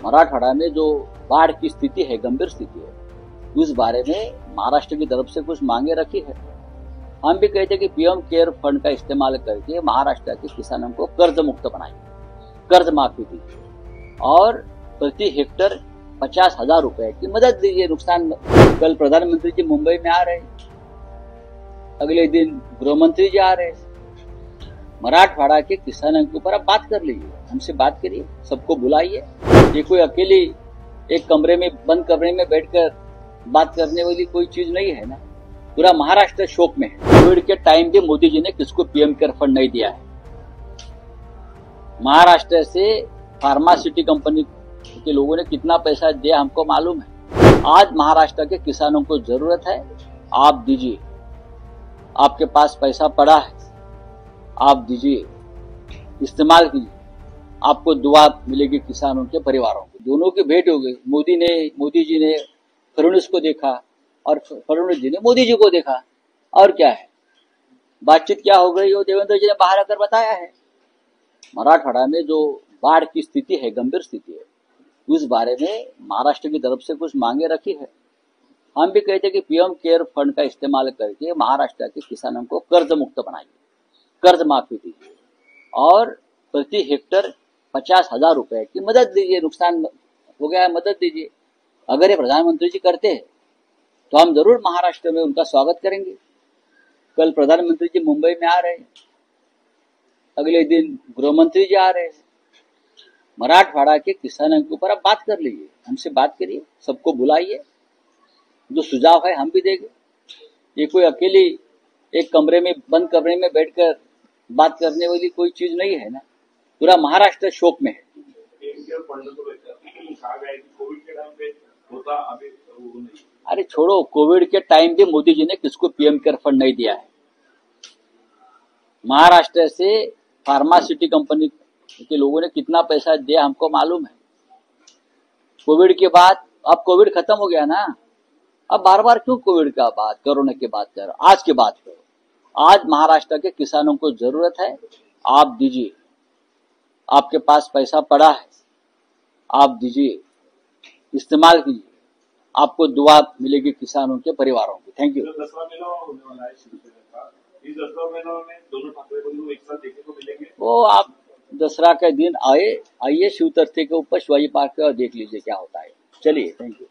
मराठवाड़ा में जो बाढ़ की स्थिति है, गंभीर स्थिति है, उस बारे में महाराष्ट्र की तरफ से कुछ मांगे रखी है। हम भी कहते हैं कि पीएम केयर फंड का इस्तेमाल करके महाराष्ट्र के किसानों को कर्ज मुक्त बनाइए, कर्ज माफी दीजिए और प्रति हेक्टर 50,000 रुपए की मदद दीजिए। नुकसान कल प्रधानमंत्री जी मुंबई में आ रहे हैं, अगले दिन गृह मंत्री जी आ रहे हैं। मराठवाड़ा के किसानों के ऊपर आप बात कर लीजिए, हमसे बात करिए, सबको बुलाइए। ये कोई अकेली एक कमरे में बंद कमरे में बैठकर बात करने वाली कोई चीज नहीं है ना। पूरा महाराष्ट्र शोक में है। कोविड के टाइम भी मोदी जी ने किसको पीएम केयर फंड नहीं दिया है। महाराष्ट्र से फार्मास्यूटिकल कंपनी के लोगों ने कितना पैसा दिया हमको मालूम है। आज महाराष्ट्र के किसानों को जरूरत है, आप दीजिए। आपके पास पैसा पड़ा है, आप दीजिए, इस्तेमाल कीजिए। आपको दुआ मिलेगी किसानों के परिवारों को। दोनों की भेंट हो गई। मोदी जी ने फडणवीस को देखा और फडणवीस जी ने मोदी जी को देखा। और क्या है, बातचीत क्या हो गई वो देवेंद्र जी ने बाहर आकर बताया है। मराठवाड़ा में जो बाढ़ की स्थिति है, गंभीर स्थिति है, उस बारे में महाराष्ट्र की तरफ से कुछ मांगे रखी है। हम भी कहते हैं कि पीएम केयर फंड का इस्तेमाल करके महाराष्ट्र के किसानों को कर्ज मुक्त बनाइए, कर्ज माफी दीजिए और प्रति हेक्टर 50,000 रुपए की मदद दीजिए। नुकसान हो गया है, मदद दीजिए। अगर ये प्रधानमंत्री जी करते हैं तो हम जरूर महाराष्ट्र में उनका स्वागत करेंगे। कल प्रधानमंत्री जी मुंबई में आ रहे हैं, अगले दिन गृह मंत्री जी आ रहे हैं। मराठवाड़ा के किसानों के ऊपर आप बात कर लीजिए, हमसे बात करिए, सबको बुलाइए। जो सुझाव है हम भी देंगे। ये कोई अकेली एक कमरे में बंद कमरे में बैठकर बात करने वाली कोई चीज नहीं है ना। पूरा महाराष्ट्र शोक में है। अरे छोड़ो, कोविड के टाइम भी मोदी जी ने किसको पीएम केयर फंड नहीं दिया है। महाराष्ट्र से फार्मास्यूटिकल कंपनी के लोगों ने कितना पैसा दिया हमको मालूम है। कोविड के बाद, अब कोविड खत्म हो गया ना, अब बार बार क्यों कोविड का बात, कोरोना की बात करो। आज की बात करो। आज महाराष्ट्र के किसानों को जरूरत है, आप दीजिए। आपके पास पैसा पड़ा है, आप दीजिए, इस्तेमाल कीजिए। आपको दुआ मिलेगी किसानों के परिवारों की। Thank you. वो आप दसरा के दिन आइए शिवतीर्थ के ऊपर शिवाजी पार्क पे और देख लीजिए क्या होता है। चलिए, थैंक यू।